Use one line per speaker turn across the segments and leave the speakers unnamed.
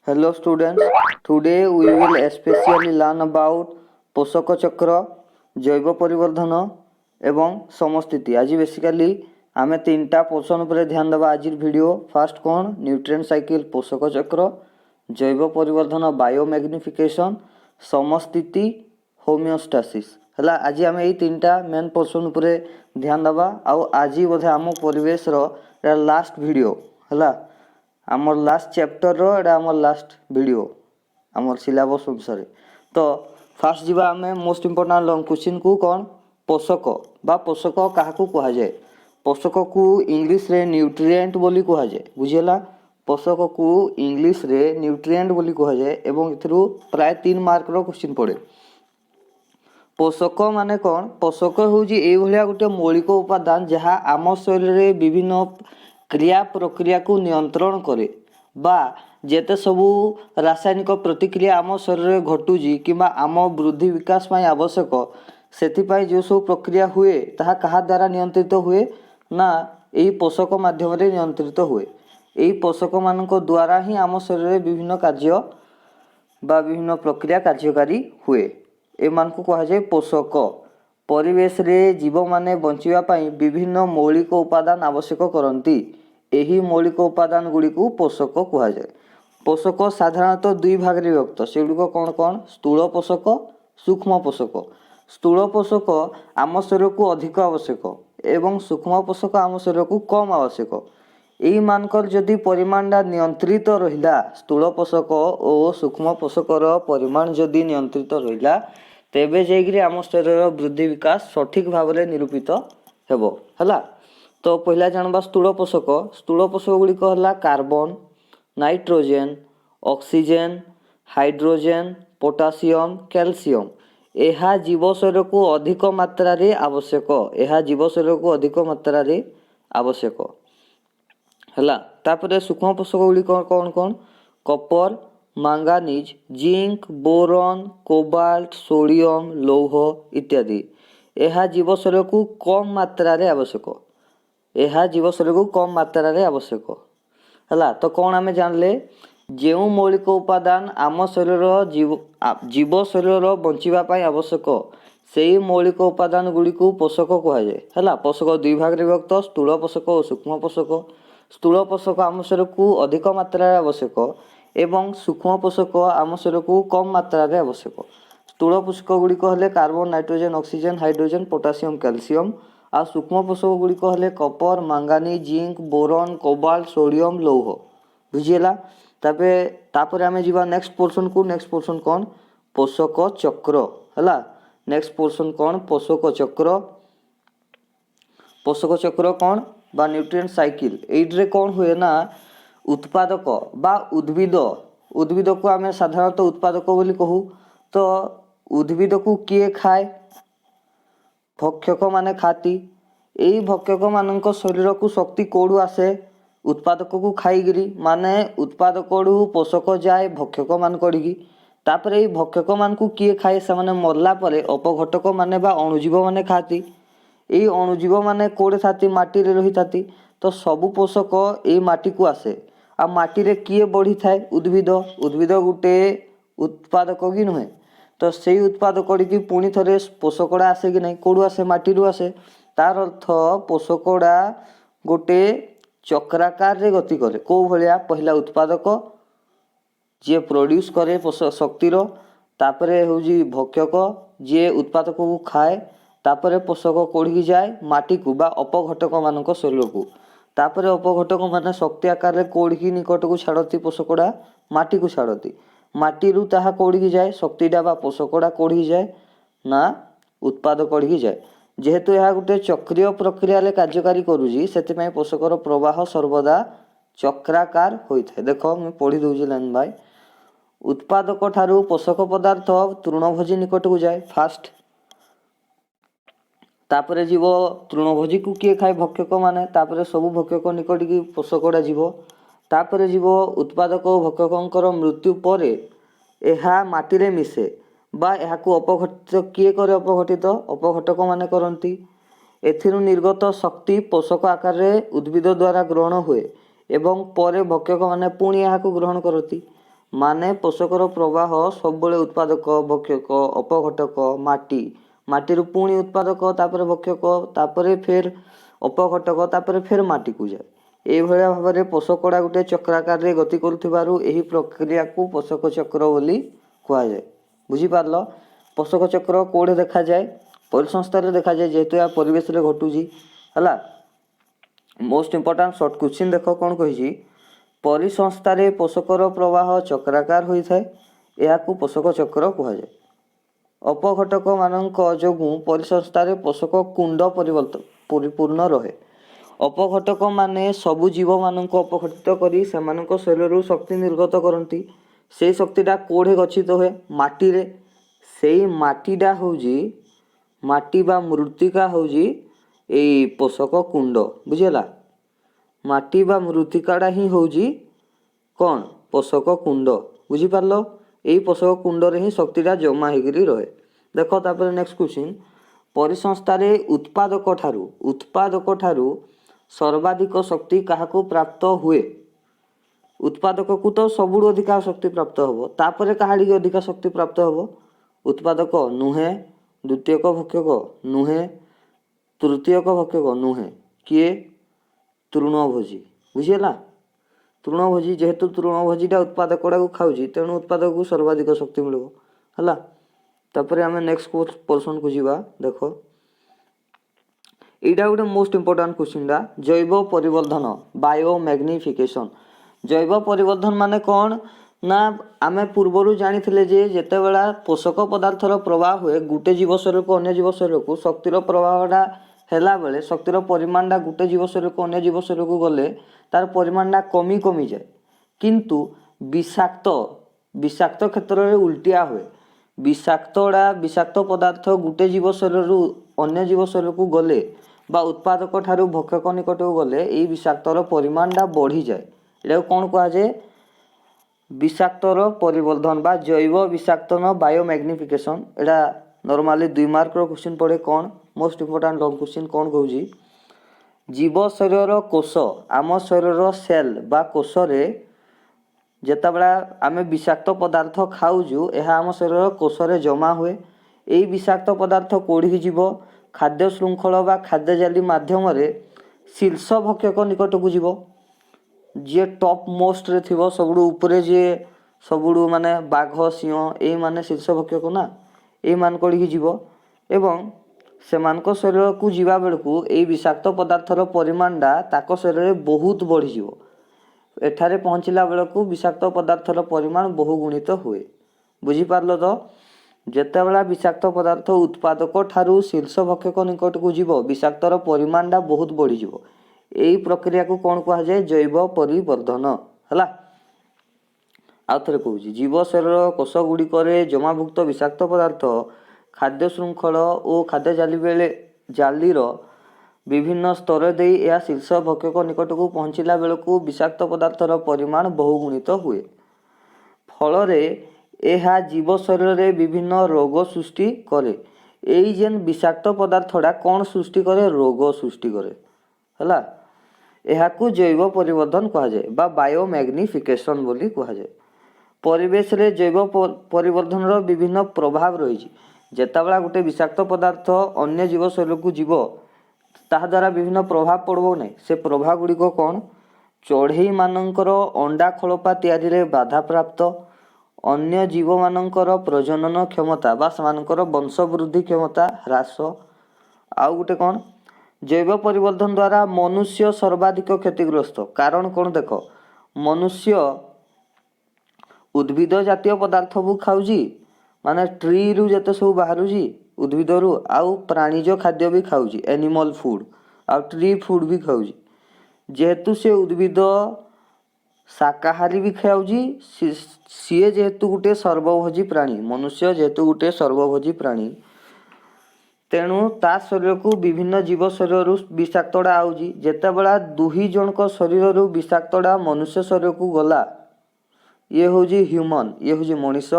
Hello students, today we will especially learn about पोषक चक्र जैव परिवर्धन एवं समस्थिति। आज बेसिकली आमे तीनटा पोर्शन उपर ध्यान देबा। आज वीडियो फास्ट कौन न्यूट्रिएंट साइकिल पोषक चक्र जैव परिवर्धन बायोमैग्निफिकेशन समस्थिति होमियोस्टासिस हला। आज आम यही तीनटा मेन पोर्शन उपर ध्यान देबा। आज बोधे आम परिवेश लास्ट वीडियो हला, आमर लास्ट चैप्टर रो एटा आमर लास्ट वीडियो आमर सिलेबस अनुसार। तो फास्ट जीवा आमे मोस्ट इंपोर्टेंट लॉन्ग क्वेश्चन को कौन पोषक बा पोषक काहाकू कहा जाए। पोषक को इंग्लिश रे न्यूट्रिएंट बोली कहा जाए। बुझेला, पोषक को इंग्लिश रे न्यूट्रिएंट बोली कहा जाए एवं इथरु प्राय 3 मार्क रो क्वेश्चन पड़े। पोषक माने कौन? पोषक होउजी एई भलिया गुटे मौलिक उपादान जहाँ आम शरीर रे विभिन्न क्रिया प्रक्रिया को नियंत्रण करे बा जेते सबू रासायनिक प्रतिक्रिया आम शरीर में घटुजी किंबा आम वृद्धि विकास पाई आवश्यक सेथिपाई जो सब प्रक्रिया हुए ताहा कहा द्वारा नियंत्रित हुए ना एई पोषक माध्यम रे नियंत्रित हुए। एई पोषक मानक द्वारा ही आम शरीर में विभिन्न कार्य बा विभिन्न प्रक्रिया कार्यकारी हुए। ए मान को कहा जाए पोषक। परिवेश रे जीव माने बंचिबा पाई विभिन्न मौलिक उपादान आवश्यक करती। एही मौलिक उपादान गुड़ी को पोषक कहा जाए। पोषक साधारणतः दुई भाग रे विभक्त। सेगुड़िक कौन कौन? स्थूल पोषक, सूक्ष्म पोषक। स्थूल पोषक आम शरीर को अधिक आवश्यक एवं सूक्ष्म पोषक आम शरीर को कम आवश्यक। एही मानकर जदि परिमाणटा नियंत्रित रहिला, स्थूल पोषक और सूक्ष्म पोषकर परिमाण जदि नियंत्रित रहिला तेबे जाइकरी आम शरीर वृद्धि विकास सठिक भाव में निरूपित हेबो हला। तो पहला जानबा स्थूल पोषक। स्थूल पोषक गुड़िक है carbon, nitrogen, oxygen, hydrogen, potassium, calcium. यह जीव शरीर को अधिक मात्रा रे आवश्यक। यह जीव शरीर को अधिक मात्रा रे आवश्यक हला। तापरे सूक्ष्म पोषक गुड़िक कौन कौन? Kapoor, मांगानीज, zinc, boron, cobalt, sodium, लौह इत्यादि। यह जीव शरीर को कम मात्रा रे आवश्यक। यह जीव शरीर को कम मात्रा रे आवश्यक हला। तो कौन आमे जानले जेउ मौलिक उपादान आम शरीर जीव शरीर बंचिबा पाई आवश्यक सेही मौलिक उपादान गुड़ी को पोषक कहा जाए हला। पोषक दुई भाग रे विभक्त, स्थूल पोषक और सूक्ष्म पोषक। स्थूल पोषक आम शरीर को अधिक मात्रा रे आवश्यक एवं सूक्ष्म पोषक आम शरीर को कम मात्रा रे आवश्यक। स्थूल पोषक गुड़ी कहले carbon, nitrogen, oxygen, hydrogen, potassium, calcium. आ सूक्ष्म पोषक गुड़ी कहले कपर, मांगानी, जिंक, बोरन, कोबाल्ट, सोडियम, लौह। बुझिएला। तापरे आमे जीवा नेक्स्ट पोर्शन को। नेक्स्ट पोर्शन कौन? पोषक चक्र हला। नेक्स्ट पोर्शन कौन? पोषक चक्र। पोषक चक्र कौन बा न्यूट्रिएंट साइकिल। एइड्रे कौन हुए ना उत्पादक बा उद्भिद को आमे साधारणतः उत्पादक बोली कहू। तो उद्भिद को किए खाए? भक्षक माने खाती। यही भक्षक मानक शरीर को शक्ति कोड़ू आसे? उत्पादक को खाईगिरी। माने उत्पादक पोषक जाए भक्षक मान कड़ी। तापरे ये भक्षक मान को किए खाए? से माने मरला परे अपघटक माने बा अणुजीव माने खाती। यही अणुजीव माने कोड़े थाती? माटी रे रही थाती। तो सबु पोषक ये माटी को आसे। आ माटी रे किए बढ़ी थाए? उद्भिद। उद्भिद गुटे उत्पादक कि नुहे? तो से उत्पादक की पुणी थे पोषकड़ा आसे कि नहीं? कोड़ू आसे? माटी रू आसे। तार अर्थ पोषकड़ा गोटे चक्राकार रे गति करे। को भलिया? पहला उत्पादक जे प्रोड्यूस करे शक्तिर, तापरे होजी भक्षक जे उत्पादक को खाए, तापरे पोषक कोड़ी जाए माटी को बा अपघटक मानक शरीर को। तापरे अपघटक माने शक्ति आकार रे कोड़ी निकट को छाड़ती पोषकड़ा माटी को छाड़ती। माटी रू ताहा कोड़ी जाए शक्तिटा बा पोषकड़ा कोड़ी जाए ना उत्पादक कोड़ी जाए। जेहेतु यह गोटे चक्रीय प्रक्रिया रे कार्यकारी करूजी सेतिपई पोषकर प्रवाह सर्वदा चक्राकार होइथे। देखो मैं पढ़ी दउजी लाइन भाई। उत्पादक ठारू पोषक पदार्थ तृणभोजी निकट को जाए फास्ट। तापरे जीव तृणभोजी को किए खाए? भक्षक माने। तापरे सबु भक्षक निकट की पोषकड़ा जीव। तापरे जीव उत्पादक और भक्षकर मृत्यु परे एहा माटी रे मिसे बा एहा को अपघटित किए करे? अपघटित अपघटक माने करंती। एथिरु निर्गत शक्ति पोषक आकार रे उद्भिद द्वारा ग्रहण हुए एवं परे भक्षक माने पुणी एहा को ग्रहण करती। ମାନେ ପୋଷକର ପ୍ରବାହ ସବୁବେଳେ ଉତ୍ପାଦକ ଭକ୍ଷକ ଅପଘଟକ ମାଟିରୁ ପୁଣି ଉତ୍ପାଦକ ତାପରେ ଭକ୍ଷକ ତାପରେ ଫେର ଅପଘଟକ ତାପରେ ଫେର ମାଟିକୁ ଯାଏ। ଏଇଭଳିଆ ଭାବରେ ପୋଷକ ଗୁଡ଼ା ଗୋଟେ ଚକ୍ରାକାରରେ ଗତି କରୁଥିବାରୁ ଏହି ପ୍ରକ୍ରିୟାକୁ ପୋଷକ ଚକ୍ର ବୋଲି କୁହାଯାଏ। ବୁଝିପାରିଲ? ପୋଷକ ଚକ୍ର କେଉଁଠି ଦେଖାଯାଏ? ପରିସଂସ୍ଥାରେ ଦେଖାଯାଏ, ଯେହେତୁ ଏହା ପରିବେଶରେ ଘଟୁଛି। ହେଲା, ମୋଷ୍ଟ ଇମ୍ପୋର୍ଟାଣ୍ଟ ସର୍ଟ କ୍ୱେଶ୍ଚିନ୍ ଦେଖ କ'ଣ କହିଛି। ପରିସଂସ୍ଥାରେ ପୋଷକର ପ୍ରବାହ ଚକ୍ରାକାର ହୋଇଥାଏ, ଏହାକୁ ପୋଷକ ଚକ୍ର କୁହାଯାଏ। ଅପଘଟକ ମାନଙ୍କ ଯୋଗୁଁ ପରିସଂସ୍ଥାରେ ପୋଷକ କୁଣ୍ଡ ପରିପୂର୍ଣ୍ଣ ରହେ। ଅପଘଟକ ମାନେ ସବୁ ଜୀବମାନଙ୍କୁ ଅପଘଟିତ କରି ସେମାନଙ୍କ ଶରୀରରୁ ଶକ୍ତି ନିର୍ଗତ କରନ୍ତି। ସେଇ ଶକ୍ତିଟା କେଉଁଠି ଗଚ୍ଛିତ ହୁଏ? ମାଟିରେ। ସେଇ ମାଟିଟା ହେଉଛି ମାଟି ବା ମୃତ୍ତିକା ହେଉଛି ଏଇ ପୋଷକ କୁଣ୍ଡ। ବୁଝିହେଲା? ମାଟି ବା ମୃତ୍ତିକାଟା ହିଁ ହେଉଛି କ'ଣ? ପୋଷକ କୁଣ୍ଡ। ବୁଝିପାରିଲ? ଏଇ ପୋଷକ କୁଣ୍ଡରେ ହିଁ ଶକ୍ତିଟା ଜମା ହେଇକିରି ରହେ। ଦେଖ ତାପରେ ନେକ୍ସଟ କ୍ୱେଶ୍ଚିନ୍। ପରିସଂସ୍ଥାରେ ଉତ୍ପାଦକ ଠାରୁ ସର୍ବାଧିକ ଶକ୍ତି କାହାକୁ ପ୍ରାପ୍ତ ହୁଏ? ଉତ୍ପାଦକକୁ ତ ସବୁଠୁ ଅଧିକା ଶକ୍ତି ପ୍ରାପ୍ତ ହେବ, ତାପରେ କାହାଠିକି ଅଧିକା ଶକ୍ତି ପ୍ରାପ୍ତ ହେବ? ଉତ୍ପାଦକ ନୁହେଁ, ଦ୍ୱିତୀୟକ ଭକ୍ଷକ ନୁହେଁ, ତୃତୀୟକ ଭକ୍ଷକ ନୁହେଁ, କିଏ? ତୃଣଭୋଜୀ। ବୁଝିହେଲା? ତୃଣଭୋଜୀ, ଯେହେତୁ ତୃଣଭୋଜୀଟା ଉତ୍ପାଦକଟାକୁ ଖାଉଛି, ତେଣୁ ଉତ୍ପାଦକକୁ ସର୍ବାଧିକ ଶକ୍ତି ମିଳିବ। ହେଲା, ତାପରେ ଆମେ ନେକ୍ସଟ ପୋର୍ସନକୁ ଯିବା। ଦେଖ, ଏଇଟା ଗୋଟେ ମୋଷ୍ଟ ଇମ୍ପୋର୍ଟାଣ୍ଟ କ୍ୱେଶ୍ଚିନ୍ଟା। ଜୈବ ପରିବର୍ଦ୍ଧନ, ବାୟୋମ୍ୟାଗ୍ନିଫିକେସନ୍। ଜୈବ ପରିବର୍ଦ୍ଧନ ମାନେ କ'ଣ ନା, ଆମେ ପୂର୍ବରୁ ଜାଣିଥିଲେ ଯେ ଯେତେବେଳେ ପୋଷକ ପଦାର୍ଥର ପ୍ରବାହ ହୁଏ ଗୋଟେ ଜୀବ ଶରୀରକୁ ଅନ୍ୟ ଜୀବ ଶରୀରକୁ, ଶକ୍ତିର ପ୍ରବାହଟା ହେଲା ବେଳେ ଶକ୍ତିର ପରିମାଣଟା ଗୋଟେ ଜୀବ ଶରୀରକୁ ଅନ୍ୟ ଜୀବ ଶରୀରକୁ ଗଲେ ତାର ପରିମାଣଟା କମିଯାଏ। କିନ୍ତୁ ବିଷାକ୍ତ କ୍ଷେତ୍ରରେ ଉଲଟିଆ ହୁଏ। ବିଷାକ୍ତ ପଦାର୍ଥ ଗୋଟେ ଜୀବ ଶରୀରରୁ ଅନ୍ୟ ଜୀବ ଶରୀରକୁ ଗଲେ ବା ଉତ୍ପାଦକ ଠାରୁ ଭକ୍ଷକ ନିକଟକୁ ଗଲେ ଏଇ ବିଷାକ୍ତର ପରିମାଣଟା ବଢ଼ିଯାଏ। ଏଟାକୁ କ'ଣ କୁହାଯାଏ? ବିଷାକ୍ତର ପରିବର୍ଦ୍ଧନ ବା ଜୈବ ବିଷାକ୍ତନ, ବାୟୋମ୍ୟାଗ୍ନିଫିକେସନ୍। ଏଇଟା ନର୍ମାଲି 2 ମାର୍କର କ୍ୱେଶ୍ଚିନ୍ ପଡ଼େ। କ'ଣ ମୋଷ୍ଟ ଇମ୍ପୋର୍ଟାଣ୍ଟ ଲଙ୍ଗ୍ କ୍ୱେଶ୍ଚିନ୍ କ'ଣ କହୁଛି? ଜୀବ ଶରୀରର କୋଷ, ଆମ ଶରୀରର ସେଲ୍ ବା କୋଷରେ ଯେତେବେଳେ ଆମେ ବିଷାକ୍ତ ପଦାର୍ଥ ଖାଉଛୁ, ଏହା ଆମ ଶରୀରର କୋଷରେ ଜମା ହୁଏ। ଏଇ ବିଷାକ୍ତ ପଦାର୍ଥ କେଉଁଠିକି ଯିବ? ଖାଦ୍ୟ ଶୃଙ୍ଖଳ ବା ଖାଦ୍ୟ ଜାଲି ମାଧ୍ୟମରେ ଶୀର୍ଷ ଭକ୍ଷକ ନିକଟକୁ ଯିବ। ଯିଏ ଟପ୍ ମୋଷ୍ଟରେ ଥିବ, ସବୁଠୁ ଉପରେ, ଯିଏ ସବୁଠୁ ମାନେ ବାଘ ସିଂହ ଏଇମାନେ ଶୀର୍ଷ ଭକ୍ଷକ ନା, ଏଇମାନଙ୍କଠିକି ଯିବ ଏବଂ ସେମାନଙ୍କ ଶରୀରକୁ ଯିବା ବେଳକୁ ଏଇ ବିଷାକ୍ତ ପଦାର୍ଥର ପରିମାଣଟା ତାଙ୍କ ଶରୀରରେ ବହୁତ ବଢ଼ିଯିବ। ଏଠାରେ ପହଞ୍ଚିଲା ବେଳକୁ ବିଷାକ୍ତ ପଦାର୍ଥର ପରିମାଣ ବହୁ ଗୁଣିତ ହୁଏ। ବୁଝିପାରିଲ ତ? ଯେତେବେଳେ ବିଷାକ୍ତ ପଦାର୍ଥ ଉତ୍ପାଦକ ଠାରୁ ଶୀର୍ଷ ଭକ୍ଷକ ନିକଟକୁ ଯିବ, ବିଷାକ୍ତର ପରିମାଣଟା ବହୁତ ବଢ଼ିଯିବ। ଏହି ପ୍ରକ୍ରିୟାକୁ କ'ଣ କୁହାଯାଏ? ଜୈବ ପରିବର୍ଦ୍ଧନ। ହେଲା, ଆଉ ଥରେ କହୁଛି, ଜୀବ ଶରୀର କୋଷ ଗୁଡ଼ିକରେ ଜମାଭୁକ୍ତ ବିଷାକ୍ତ ପଦାର୍ଥ ଖାଦ୍ୟ ଶୃଙ୍ଖଳ ଓ ଖାଦ୍ୟ ଜାଲିର ବିଭିନ୍ନ ସ୍ତର ଦେଇ ଏହା ଶୀର୍ଷ ଭକ୍ଷକ ନିକଟକୁ ପହଞ୍ଚିଲା ବେଳକୁ ବିଷାକ୍ତ ପଦାର୍ଥର ପରିମାଣ ବହୁଗୁଣିତ ହୁଏ। ଫଳରେ ଏହା ଜୀବ ଶରୀରରେ ବିଭିନ୍ନ ରୋଗ ସୃଷ୍ଟି କରେ। ଏଇ ଯେନ୍ ବିଷାକ୍ତ ପଦାର୍ଥଟା କ'ଣ ସୃଷ୍ଟି କରେ? ରୋଗ ସୃଷ୍ଟି କରେ। ହେଲା, ଏହାକୁ ଜୈବ ପରିବର୍ଦ୍ଧନ କୁହାଯାଏ ବା ବାୟୋମ୍ୟାଗ୍ନିଫିକେସନ୍ ବୋଲି କୁହାଯାଏ। ପରିବେଶରେ ଜୈବ ପରିବର୍ଦ୍ଧନର ବିଭିନ୍ନ ପ୍ରଭାବ ରହିଛି। ଯେତେବେଳେ ଗୋଟେ ବିଷାକ୍ତ ପଦାର୍ଥ ଅନ୍ୟ ଜୀବ ଶରୀରକୁ ଯିବ, ତାହା ଦ୍ୱାରା ବିଭିନ୍ନ ପ୍ରଭାବ ପଡ଼ିବ ନାହିଁ। ସେ ପ୍ରଭାବ ଗୁଡ଼ିକ କ'ଣ? ଚଢ଼େଇମାନଙ୍କର ଅଣ୍ଡା ଖୋଳପା ତିଆରିରେ ବାଧାପ୍ରାପ୍ତ, ଅନ୍ୟ ଜୀବମାନଙ୍କର ପ୍ରଜନନ କ୍ଷମତା ବା ସେମାନଙ୍କର ବଂଶବୃଦ୍ଧି କ୍ଷମତା ହ୍ରାସ। ଆଉ ଗୋଟେ କ'ଣ? ଜୈବ ପରିବର୍ଦ୍ଧନ ଦ୍ୱାରା ମନୁଷ୍ୟ ସର୍ବାଧିକ କ୍ଷତିଗ୍ରସ୍ତ। କାରଣ କ'ଣ? ଦେଖ, ମନୁଷ୍ୟ ଉଦ୍ଭିଦ ଜାତୀୟ ପଦାର୍ଥକୁ ଖାଉଛି, ମାନେ ଟ୍ରିରୁ ଯେତେ ସବୁ ବାହାରୁଛି ଉଦ୍ଭିଦରୁ, ଆଉ ପ୍ରାଣୀଜ ଖାଦ୍ୟ ବି ଖାଉଛି, ଏନିମଲ୍ ଫୁଡ଼୍, ଆଉ ଟ୍ରି ଫୁଡ଼୍ ବି ଖାଉଛି। ଯେହେତୁ ସେ ଉଦ୍ଭିଦ ଶାକାହାରୀ ବି ଖାଉଛି, ସିଏ ଯେହେତୁ ଗୋଟେ ସର୍ବଭୋଜୀ ପ୍ରାଣୀ, ମନୁଷ୍ୟ ଯେହେତୁ ଗୋଟେ ସର୍ବଭୋଜୀ ପ୍ରାଣୀ, ତେଣୁ ତା ଶରୀରକୁ ବିଭିନ୍ନ ଜୀବ ଶରୀରରୁ ବିଷାକ୍ତଟା ଆଉଛି। ଯେତେବେଳେ ଦୁଇ ଜଣଙ୍କ ଶରୀରରୁ ବିଷାକ୍ତଟା ମନୁଷ୍ୟ ଶରୀରକୁ ଗଲା, ଇଏ ହେଉଛି ହ୍ୟୁମାନ୍, ଇଏ ହେଉଛି ମଣିଷ,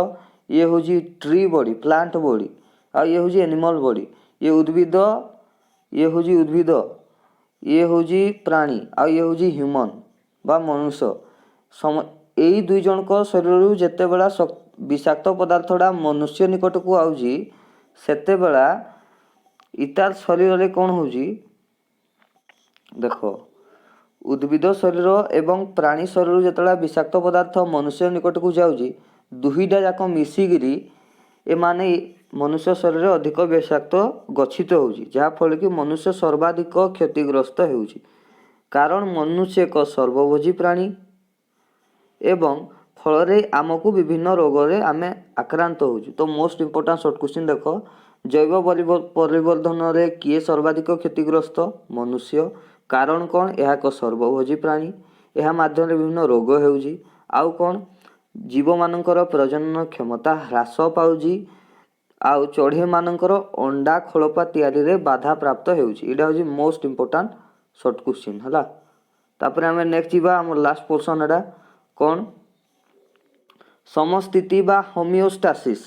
ଇଏ ହେଉଛି ଟ୍ରି ବଡି, ପ୍ଲାଣ୍ଟ ବଡି, ଆଉ ଇଏ ହେଉଛି ଏନିମଲ୍ ବଡି। ଇଏ ଉଦ୍ଭିଦ, ଇଏ ହେଉଛି ପ୍ରାଣୀ, ଆଉ ଇଏ ହେଉଛି ହ୍ୟୁମାନ୍ ବା ମନୁଷ୍ୟ। ଏଇ ଦୁଇ ଜଣଙ୍କ ଶରୀରରୁ ଯେତେବେଳେ ବିଷାକ୍ତ ପଦାର୍ଥଟା ମନୁଷ୍ୟ ନିକଟକୁ ଆଉଛି ସେତେବେଳେ ଇତାର ଶରୀରରେ କ'ଣ ହେଉଛି ଦେଖ, ଉଦ୍ଭିଦ ଶରୀର ଏବଂ ପ୍ରାଣୀ ଶରୀରରୁ ଯେତେବେଳେ ବିଷାକ୍ତ ପଦାର୍ଥ ମନୁଷ୍ୟ ନିକଟକୁ ଯାଉଛି ଦୁଇଟା ଯାକ ମିଶିକିରି ଏମାନେ ମନୁଷ୍ୟ ଶରୀରରେ ଅଧିକ ବିଷାକ୍ତ ଗଚ୍ଛିତ ହେଉଛି, ଯାହାଫଳରେ କି ମନୁଷ୍ୟ ସର୍ବାଧିକ କ୍ଷତିଗ୍ରସ୍ତ ହେଉଛି। କାରଣ ମନୁଷ୍ୟ ଏକ ସର୍ବଭୋଜୀ ପ୍ରାଣୀ ଏବଂ ଫଳରେ ଆମକୁ ବିଭିନ୍ନ ରୋଗରେ ଆମେ ଆକ୍ରାନ୍ତ ହେଉଛୁ। ତ ମୋଷ୍ଟ ଇମ୍ପୋର୍ଟାଣ୍ଟ ସର୍ଟ କ୍ୱେଶ୍ଚିନ୍ ଦେଖ, ଜୈବ ପରିବର୍ତ୍ତନରେ କିଏ ସର୍ବାଧିକ କ୍ଷତିଗ୍ରସ୍ତ? ମନୁଷ୍ୟ। କାରଣ କ'ଣ? ଏହା ଏକ ସର୍ବଭୋଜୀ ପ୍ରାଣୀ, ଏହା ମାଧ୍ୟମରେ ବିଭିନ୍ନ ରୋଗ ହେଉଛି। ଆଉ କ'ଣ? ଜୀବମାନଙ୍କର ପ୍ରଜନନ କ୍ଷମତା ହ୍ରାସ ପାଉଛି, ଆଉ ଚଢ଼େଇମାନଙ୍କର ଅଣ୍ଡା ଖୋଳପା ତିଆରିରେ ବାଧା ପ୍ରାପ୍ତ ହେଉଛି। ଏଇଟା ହେଉଛି ମୋଷ୍ଟ ଇମ୍ପୋର୍ଟାଣ୍ଟ ସର୍ଟ କ୍ୱେଶ୍ଚିନ୍ ହେଲା। ତାପରେ ଆମେ ନେକ୍ସଟ ଯିବା ଆମର ଲାଷ୍ଟ ପୋର୍ସନ୍, ଏଇଟା କ'ଣ? ସମସ୍ଥିତି ବା ହୋମିଓଷ୍ଟାସିସ୍।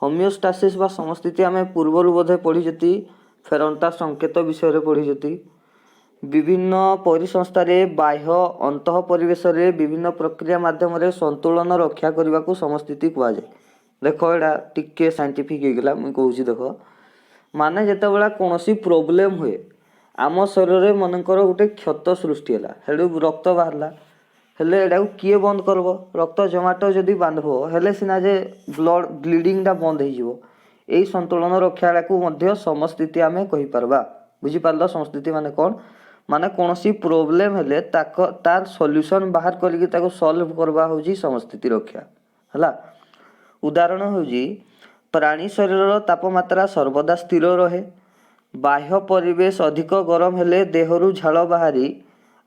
ହୋମିଓଷ୍ଟାସିସ୍ ବା ସମସ୍ଥିତି ଆମେ ପୂର୍ବରୁ ବୋଧେ ପଢ଼ିଛନ୍ତି, ଫେରନ୍ତା ସଂକେତ ବିଷୟରେ ପଢ଼ିଛନ୍ତି। ବିଭିନ୍ନ ପରିସଂସ୍ଥାରେ ବାହ୍ୟ ଅନ୍ତଃ ପରିବେଶରେ ବିଭିନ୍ନ ପ୍ରକ୍ରିୟା ମାଧ୍ୟମରେ ସନ୍ତୁଳନ ରକ୍ଷା କରିବାକୁ ସମସ୍ଥିତି କୁହାଯାଏ। ଦେଖ ଏଇଟା ଟିକେ ସାଇଣ୍ଟିଫିକ୍ ହେଇଗଲା, ମୁଁ କହୁଛି ଦେଖ, ମାନେ ଯେତେବେଳେ କୌଣସି ପ୍ରୋବ୍ଲେମ୍ ହୁଏ ଆମ ଶରୀରରେ ମନେକର ଗୋଟେ କ୍ଷତ ସୃଷ୍ଟି ହେଲା, ସେଠୁ ରକ୍ତ ବାହାରିଲା, ହେଲେ ଏଟାକୁ କିଏ ବନ୍ଦ କରିବ? ରକ୍ତ ଜମାଟ ଯଦି ବାନ୍ଧିବ ହେଲେ ସିନା ଯେ ବ୍ଲିଡ଼ିଂଟା ବନ୍ଦ ହେଇଯିବ। ଏଇ ସନ୍ତୁଳନ ରକ୍ଷାକୁ ମଧ୍ୟ ସମସ୍ଥିତି ଆମେ କହିପାରିବା। ବୁଝିପାରିଲ ସମସ୍ଥିତି ମାନେ କ'ଣ? ମାନେ କୌଣସି ପ୍ରୋବ୍ଲେମ୍ ହେଲେ ତାର ସଲ୍ୟୁସନ୍ ବାହାର କରିକି ତାକୁ ସଲ୍ଭ କରିବା ହେଉଛି ସମସ୍ଥିତି ରକ୍ଷା ହେଲା। ଉଦାହରଣ ହେଉଛି ପ୍ରାଣୀ ଶରୀରର ତାପମାତ୍ରା ସର୍ବଦା ସ୍ଥିର ରହେ। ବାହ୍ୟ ପରିବେଶ ଅଧିକ ଗରମ ହେଲେ ଦେହରୁ ଝାଳ ବାହାରି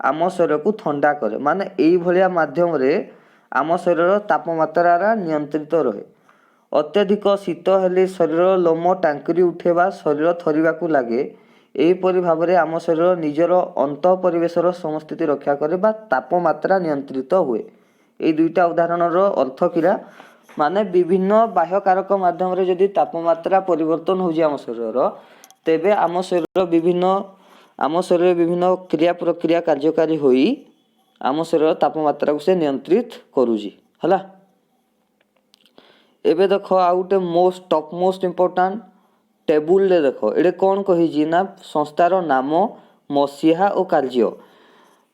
ଆମ ଶରୀରକୁ ଥଣ୍ଡା କରେ। ମାନେ ଏଇଭଳିଆ ମାଧ୍ୟମରେ ଆମ ଶରୀରର ତାପମାତ୍ରା ନିୟନ୍ତ୍ରିତ ରହେ। ଅତ୍ୟଧିକ ଶୀତ ହେଲେ ଶରୀରର ଲୋମ ଟାଙ୍କୁରି ଉଠେ ବା ଶରୀର ଥରିବାକୁ ଲାଗେ। ଏହିପରି ଭାବରେ ଆମ ଶରୀର ନିଜର ଅନ୍ତଃ ପରିବେଶର ସମସ୍ଥିତି ରକ୍ଷା କରେ ବା ତାପମାତ୍ରା ନିୟନ୍ତ୍ରିତ ହୁଏ। ଏଇ ଦୁଇଟା ଉଦାହରଣର ଅର୍ଥ କିରା? ମାନେ ବିଭିନ୍ନ ବାହ୍ୟ କାରକ ମାଧ୍ୟମରେ ଯଦି ତାପମାତ୍ରା ପରିବର୍ତ୍ତନ ହେଉଛି ଆମ ଶରୀରର, ତେବେ ଆମ ଶରୀରରେ ବିଭିନ୍ନ କ୍ରିୟା ପ୍ରକ୍ରିୟା କାର୍ଯ୍ୟକାରୀ ହୋଇ ଆମ ଶରୀରର ତାପମାତ୍ରାକୁ ସେ ନିୟନ୍ତ୍ରିତ କରୁଛି ହେଲା। ଏବେ ଦେଖ ଆଉ ଗୋଟେ ଟପ୍ ମୋଷ୍ଟ ଇମ୍ପୋର୍ଟାଣ୍ଟ ଟେବୁଲରେ ଦେଖ, ଏଠି କ'ଣ କହିଛି ନା ସଂସ୍ଥାର ନାମ, ମସିହା ଓ କାର୍ଯ୍ୟ।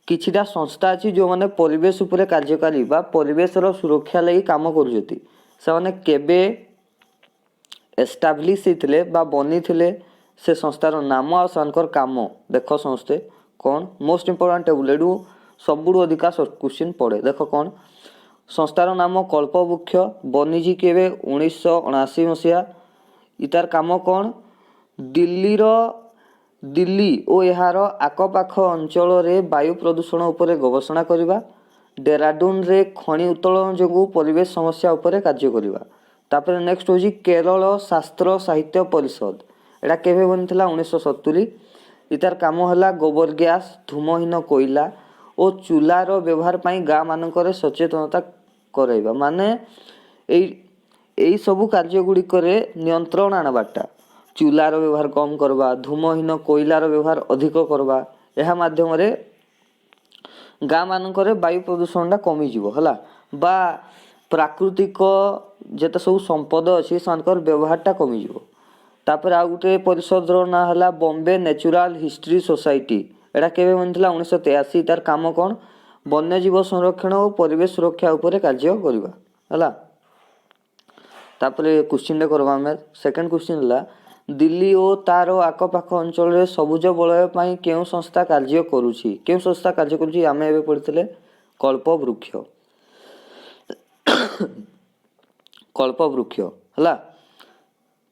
କିଛିଟା ସଂସ୍ଥା ଅଛି ଯେଉଁମାନେ ପରିବେଶ ଉପରେ କାର୍ଯ୍ୟକାରୀ ବା ପରିବେଶର ସୁରକ୍ଷା ଲାଗି କାମ କରୁଛନ୍ତି। ସେମାନେ କେବେ ଏଷ୍ଟାବ୍ଲିଶ ହେଇଥିଲେ ବା ବନିଥିଲେ, ସେ ସଂସ୍ଥାର ନାମ ଆଉ ସେମାନଙ୍କର କାମ ଦେଖ ସମସ୍ତେ କ'ଣ। ମୋଷ୍ଟ ଇମ୍ପୋର୍ଟାଣ୍ଟ ଟେବୁଲ, ଏଠୁ ସବୁଠୁ ଅଧିକା କ୍ୱେଶ୍ଚିନ୍ ପଡ଼େ। ଦେଖ କ'ଣ? ସଂସ୍ଥାର ନାମ କଳ୍ପବୃକ୍ଷ, ବନିଛି କେବେ? 1979 ମସିହା। ଇତାର କାମ କ'ଣ? ଦିଲ୍ଲୀ ଓ ଏହାର ଆଖପାଖ ଅଞ୍ଚଳରେ ବାୟୁ ପ୍ରଦୂଷଣ ଉପରେ ଗବେଷଣା କରିବା। ଡେରାଡୁନରେ ଖଣି ଉତ୍ତୋଳନ ଯୋଗୁଁ ପରିବେଶ ସମସ୍ୟା ଉପରେ କାର୍ଯ୍ୟ କରିବା। ତାପରେ ନେକ୍ସଟ ହେଉଛି କେରଳ ଶାସ୍ତ୍ର ସାହିତ୍ୟ ପରିଷଦ। ଏଇଟା କେବେ ବନିଥିଲା? 1970। ଇତାର କାମ ହେଲା ଗୋବର ଗ୍ୟାସ, ଧୂମହୀନ କୋଇଲା ଓ ଚୁଲାର ବ୍ୟବହାର ପାଇଁ ଗାଁ ମାନଙ୍କରେ ସଚେତନତା କରାଇବା। ମାନେ ଏଇ ସବୁ କାର୍ଯ୍ୟ ଗୁଡ଼ିକରେ ନିୟନ୍ତ୍ରଣ ଆଣବାଟା, ଚୁଲାର ବ୍ୟବହାର କମ୍ କରିବା, ଧୂମହୀନ କୋଇଲାର ବ୍ୟବହାର ଅଧିକ କରିବା। ଏହା ମାଧ୍ୟମରେ ଗାଁ ମାନଙ୍କରେ ବାୟୁ ପ୍ରଦୂଷଣଟା କମିଯିବ ହେଲା। ବା ପ୍ରାକୃତିକ ଯେତେ ସବୁ ସମ୍ପଦ ଅଛି ସେମାନଙ୍କର ବ୍ୟବହାରଟା କମିଯିବ। ତାପରେ ଆଉ ଗୋଟେ ପରିଷଦର ନାଁ ହେଲା ବମ୍ବେ ନ୍ୟାଚୁରାଲ ହିଷ୍ଟ୍ରି ସୋସାଇଟି। ଏଇଟା କେବେ ବନିଥିଲା? 1983। ତାର କାମ କ'ଣ? ବନ୍ୟଜୀବ ସଂରକ୍ଷଣ ଓ ପରିବେଶ ସୁରକ୍ଷା ଉପରେ କାର୍ଯ୍ୟ କରିବା ହେଲା। ତାପରେ କ୍ୱେଶ୍ଚିନ୍ଟା କରିବା ଆମେ। ସେକେଣ୍ଡ କ୍ୱେଶ୍ଚିନ୍ ହେଲା ଦିଲ୍ଲୀ ଓ ତାର ଆଖପାଖ ଅଞ୍ଚଳରେ ସବୁଜ ବଳୟ ପାଇଁ କେଉଁ ସଂସ୍ଥା କାର୍ଯ୍ୟ କରୁଛି? କେଉଁ ସଂସ୍ଥା କାର୍ଯ୍ୟ କରୁଛି? ଆମେ ଏବେ ପଢ଼ିଥିଲେ କଳ୍ପବୃକ୍ଷ। କଳ୍ପବୃକ୍ଷ ହେଲା।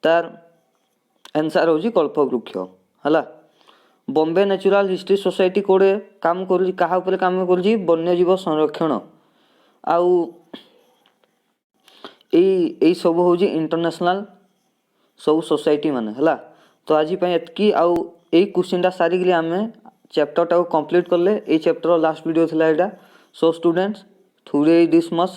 ତାର ଆନ୍ସର ହେଉଛି କଳ୍ପବୃକ୍ଷ ହେଲା। ବମ୍ବେ ନ୍ୟାଚୁରାଲ ହିଷ୍ଟ୍ରି ସୋସାଇଟି କୋଉଠି କାମ କରୁଛି? କାହା ଉପରେ କାମ କରୁଛି? ବନ୍ୟଜୀବ ସଂରକ୍ଷଣ। ଆଉ ଏଇ ସବୁ ହେଉଛି ଇଣ୍ଟରନ୍ୟାସନାଲ ସବୁ ସୋସାଇଟି ମାନେ ହେଲା। ତ ଆଜି ପାଇଁ ଏତିକି। ଆଉ ଏଇ କ୍ୱେଶ୍ଚିନ୍ଟା ସାରିକିରି ଆମେ ଚ୍ୟାପ୍ଟରଟାକୁ କମ୍ପ୍ଲିଟ୍ କଲେ। ଏଇ ଚ୍ୟାପ୍ଟର ଲାଷ୍ଟ ଭିଡ଼ିଓ ଥିଲା ଏଇଟା। So students, today this much.